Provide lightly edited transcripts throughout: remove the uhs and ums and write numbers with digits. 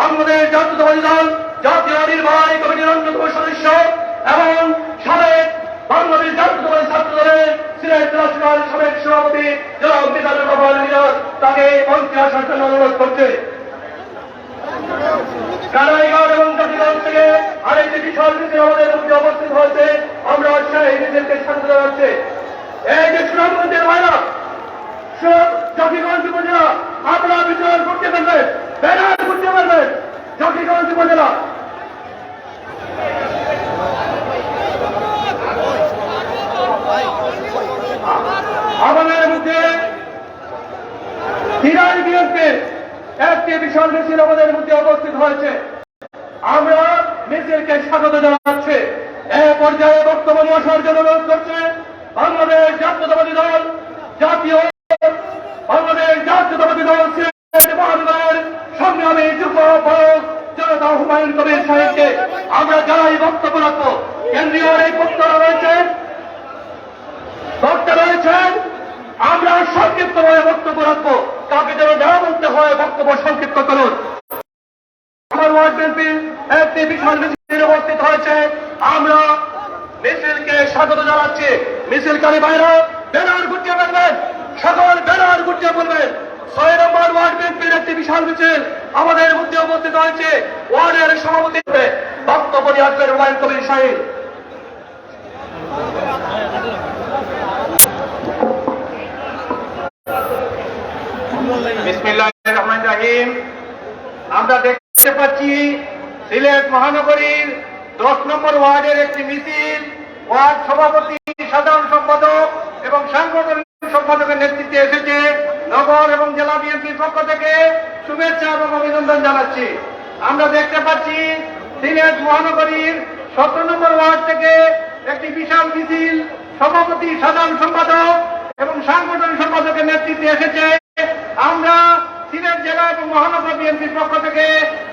বাংলাদেশ জাতীয়তাবাদী দল জাতীয় নির্বাহী কমিটির অন্যতম সদস্য এবং সাবেক বাংলাদেশ জাতীয়তাবাদী ছাত্র দলের সিলেট জেলা সাবেক সভাপতি জনাব মিজানুর রহমান মিজান তাকে মঞ্চে আসার জন্য অনুরোধ করছে। কানাইঘাট এবং জাতিগঞ্জ থেকে আরেকটি বিশাল মিছিল আমাদের মধ্যে অবস্থিত হয়েছে। আমরা সেই মিছিলকে স্বাগত জানাচ্ছি। এই যে সুনামগঞ্জের ভাইরা, জাতিগঞ্জ উপজেলা, আপনারা বিচরণ করতে পারবেন, ব্যানার করতে পারবেন। জাতিগঞ্জ উপজেলা আমাদের মধ্যে সিরাজ বিএনপির একটি বিশাল মিছিল আমাদের মধ্যে উপস্থিত হয়েছে। আমরা মিছিলকে স্বাগত জানাচ্ছি। এ পর্যায়ে বক্তব্য নিয়ে আসার জন্য অনুরোধ করছে বাংলাদেশ জাতীয়তাবাদী দল বাংলাদেশ জাতীয়তাবাদী দল সিলেট মহানগরের সংগ্রামী যুব আহ্বায়ক জনতা হুমায়ুন কবির সাহেবকে আমরা যারাই বক্তব্য রাখবো। কেন্দ্রীয় এই বক্তব্য রয়েছেন, আমরা সংক্ষিপ্তভাবে বক্তব্য রাখবো। কাকে যেন না বলতে হয় বক্তব্য সংক্ষিপ্ত করুন। আমার ওয়ার্ড বিএনপি একটি বিশাল মিছিল উপস্থিত হয়েছে। আমরা মিছিলকে স্বাগত জানাচ্ছি। মিছিলকারী ভাইরা ব্যানার গুটিয়ে ফেলবেন, সকল ব্যানার গুটিয়ে ফেলবেন। ৬ নম্বর ওয়ার্ড বিএনপির একটি বিশাল মিছিল আমাদের মধ্যে উপস্থিত হয়েছে। ওয়ার্ডের সভাপতি বক্তব্য নিয়ে আসবেন হুমায়ুন কবির সাহেব। বিসমিল্লাহির রহমানির রহিম। আমরা দেখতে পাচ্ছি সিলেট মহানগরীর 10 নম্বর ওয়ার্ডের একটি মিছিল ওয়ার্ড সভাপতি, সাধারণ সম্পাদক এবং সাংগঠনিক সম্পাদকের নেতৃত্বে এসেছে। নগর এবং জেলা বিএনপির পক্ষ থেকে শুভেচ্ছা এবং অভিনন্দন জানাচ্ছি। আমরা দেখতে পাচ্ছি সিলেট মহানগরীর 17 নম্বর ওয়ার্ড থেকে একটি বিশাল মিছিল সভাপতি, সাধারণ সম্পাদক এবং সাংগঠনিক সম্পাদকের নেতৃত্বে এসেছে। আমরা সিলেট জেলা এবং মহানগর বিএনপির পক্ষ থেকে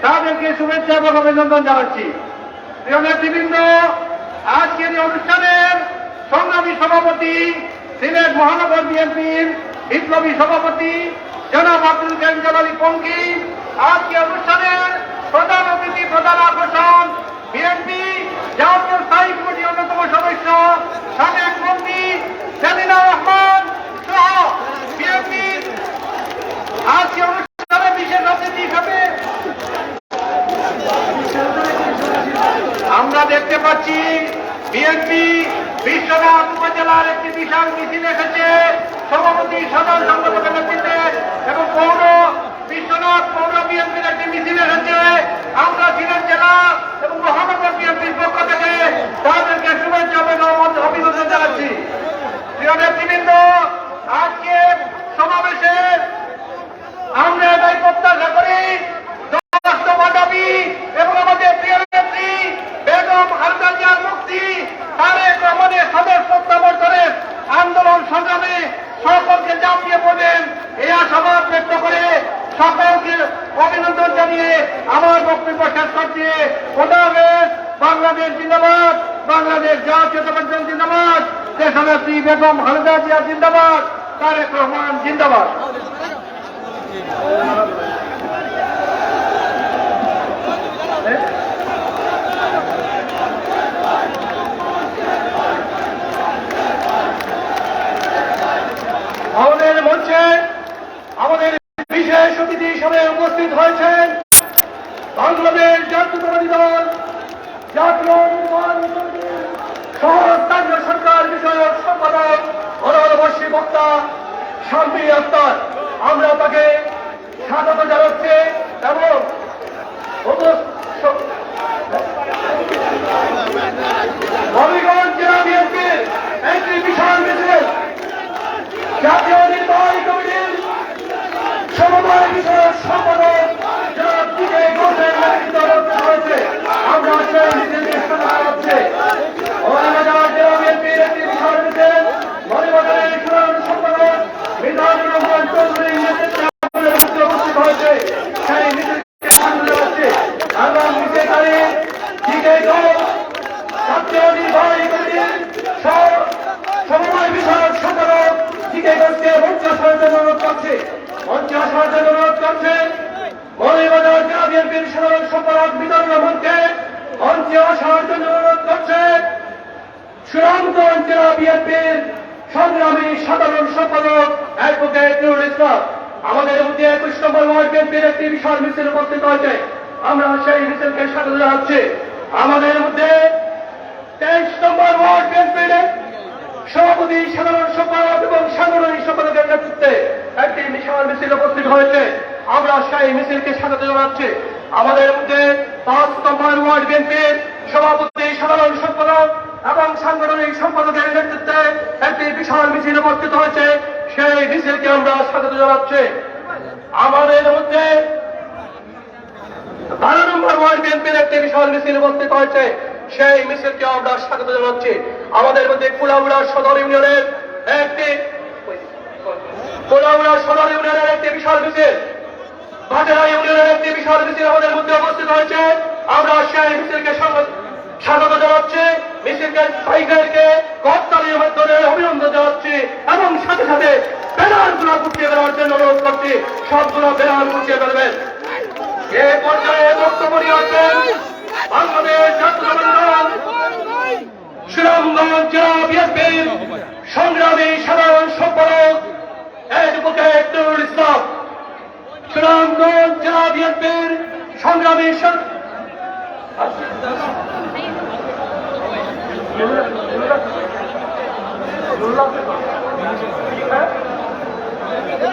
তাদেরকে শুভেচ্ছা এবং অভিনন্দন জানাচ্ছি। প্রিয় নেতৃবৃন্দ, আজকের এই অনুষ্ঠানের সংগ্রামী সভাপতি, সিলেট মহানগর বিএনপির বিপ্লবী সভাপতি জনাব আব্দুল কাইম জালালী পঙ্কি। আজকে অনুষ্ঠানের প্রধান অতিথি, প্রধান আকর্ষণ বিএনপি জাতীয় স্থায়ী কমিটির অন্যতম সদস্য সাবেক মন্ত্রী সেলিনা রহমান সহ বিএনপির আজকে অনুষ্ঠানে বিশেষ অতিথি হিসেবে দেখতে পাচ্ছি বিএনপি বিশ্বনাথ উপজেলার একটি বিশাল মিছিল এসেছে সভাপতি সাধারণ সম্পাদকের নেতৃত্বে এবং বিশ্বনাথ পৌর বিএনপির একটি মিছিল এসেছে। আমরা সিলেট জেলা এবং মহানগর বিএনপির পক্ষ থেকে তাদেরকে শুভেচ্ছা এবং অভিনন্দন জানাচ্ছি। প্রিয় নেতৃবৃন্দ, আজকে সমাবেশে আমরা এটাই প্রত্যাশা করি 10 দফা দাবি এবং আমাদের প্রিয় নেত্রী বেগম খালেদা জিয়ার মুক্তি, তারেক রহমানের স্বদেশ প্রত্যাবর্তনের আন্দোলন সংগ্রামে সকলকে ঝাঁপিয়ে পড়বেন এই আশাবাদ ব্যক্ত করে সকলকে অভিনন্দন জানিয়ে আমার বক্তব্য শেষ করছি। খোদা হাফেজ। বাংলাদেশ জিন্দাবাদ, বাংলাদেশ জাতীয়তাবাদী দল জিন্দাবাদ, দেশনেত্রী বেগম খালেদা জিয়া জিন্দাবাদ, তারেক রহমান জিন্দাবাদ। আমাদের মঞ্চে আমাদের বিশেষ অতিথি হিসেবে উপস্থিত হয়েছেন বাংলাদেশ জাতীয়তাবাদী দল জাতীয় নির্বাচন কমিটির সহস্থানীয় সরকার বিষয়ক সম্পাদক অনবর্ষী বক্তা শান্তি আক্তার। আমরা তাকে স্বাগত জানাচ্ছি এবং হবিগঞ্জ জেলা বিএনপির একটি বিশাল মিছিল জাতীয় নির্বাহী কমিটির সমবায় বিষয়ক সম্পাদক যারা দিকে গোছের নেতৃত্ব হয়েছে, আমরা সেই মিছিলকে স্বাগত জানাচ্ছি। মৌলভীবাজার জেলা বিএনপির একটি বিশাল মিছিল মৌলভীবাজারের সাধারণ সম্পাদক মিজানুর রহমান চৌধুরীর নেতৃত্বে উপস্থিত হয়েছে, সেই মিছিলকে স্বাগত জানাচ্ছি। এবং মিছিলকারী দিকে গোছ জাতীয় নির্বাহী কমিটির সমবায় বিষয়ক সম্পাদক দিকে গোছকে মঞ্চে আসার জন্য অনুরোধ করছে। মঞ্চে আসার জন্য অনুরোধ করছেন মৌলভীবাজার জেলা বিএনপির সাধারণ সম্পাদক মিজানুর রহমানকে মঞ্চে আসার জন্য অনুরোধ করছেন সুনামগঞ্জ জেলা বিএনপির সংগ্রামী সাধারণ সম্পাদক অ্যাডভোকেট নুরুল ইসলাম। আমাদের মধ্যে 21 নম্বর ওয়ার্ড বিএনপির একটি বিশাল মিছিল উপস্থিত হয়েছে, আমরা সেই মিছিলকে স্বাগত জানাচ্ছি। আমাদের মধ্যে 23 নম্বর ওয়ার্ড বিএনপির সভাপতি সাধারণ সম্পাদক এবং সাংগঠনিক সম্পাদকের নেতৃত্বে একটি বিশাল মিছিল উপস্থিত হয়েছে, আমরা সেই মিছিলকে স্বাগত জানাচ্ছি। আমাদের মধ্যে 5 নম্বর ওয়ার্ড বিএনপির সভাপতি সাধারণ সম্পাদক এবং সাংগঠনিক সম্পাদকের নেতৃত্বে একটি বিশাল মিছিল উপস্থিত হয়েছে, সেই মিছিলকে আমরা স্বাগত জানাচ্ছি। আমাদের মধ্যে 12 নম্বর ওয়ার্ড বিএনপির একটি বিশাল মিছিল উপস্থিত হয়েছে, সেই মিছিলকে আমরা স্বাগত জানাচ্ছি। আমাদের মধ্যে কুলাউড়া সদর ইউনিয়নের একটি বিশাল মিছিল, ভাটেরা ইউনিয়নের একটি বিশাল মিছিল আমাদের মধ্যে উপস্থিত হয়েছে, আমরা সেই মিছিলকে স্বাগত জানাচ্ছি। মিছিলকে ভাইদেরকে করতালির মাধ্যমে অভিনন্দন জানাচ্ছি এবং সাথে সাথে ব্যানারগুলো গুটিয়ে বেড়ার জন্য অনুরোধ করছি, সবগুলো ব্যানার গুটিয়ে বেরোবেন। এ পর্যায়ে বক্তব্য নিয়ে আসবেন বাংলাদেশ জাতীয়তাবাদী দল সুনামগঞ্জ জেলা বিএনপির সংগ্রামী সাধারণ সম্পাদক অ্যাডভোকেট নুরুল ইসলাম। সুনামগঞ্জ জেলা বিএনপির সংগ্রামী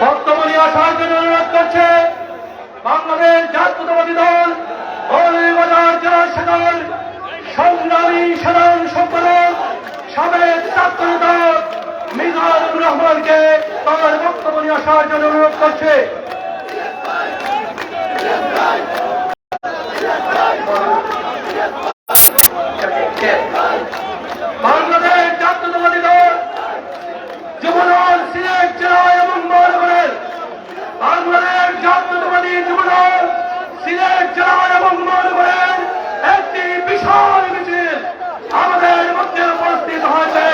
বক্তব্য নিয়ে আসার জন্য অনুরোধ করছে বাংলাদেশ জাতীয়তাবাদী দল মৌলভীবাজার জেলা শাখার সংগ্রামী সাধারণ সম্পাদক সাবেক ছাত্রনেতা মিজানুর রহমানকে তার বক্তব্য নিয়ে আসার জন্য অনুরোধ করছে। বাংলাদেশ জাতীয়তাবাদী দল যুবদল সিলেট জেলা এবং মৌলভীবাজার, বাংলাদেশ জাতীয়তাবাদী যুবদল সিলেট জেলা এবং মৌলভীবাজার একটি বিশাল মিছিল আমাদের মধ্যে উপস্থিত হয়েছে।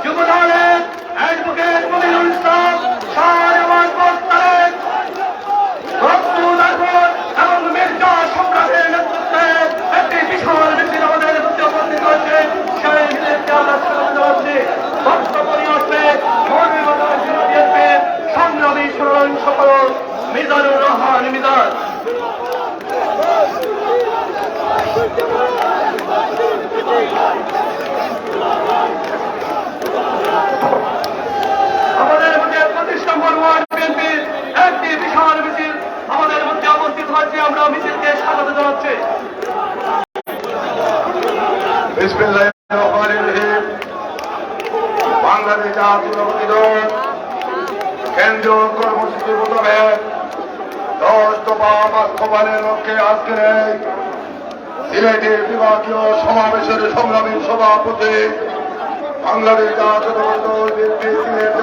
যুবদলের অ্যাডভোকেট মনিরুল ইসলাম, শাহজামান বক্তারের, এবং বিসমিল্লাহির বাংলাদেশ জাতীয়তাবাদী দল কেন্দ্রীয় কর্মসূচি মোতাবেক 10 দফা বাস্তবায়নের লক্ষ্যে আজকের এই সিলেটের বিভাগীয় সমাবেশের সংগ্রামী সভাপতি বাংলাদেশ জাতীয়তাবাদী দল বিএনপি সিলেট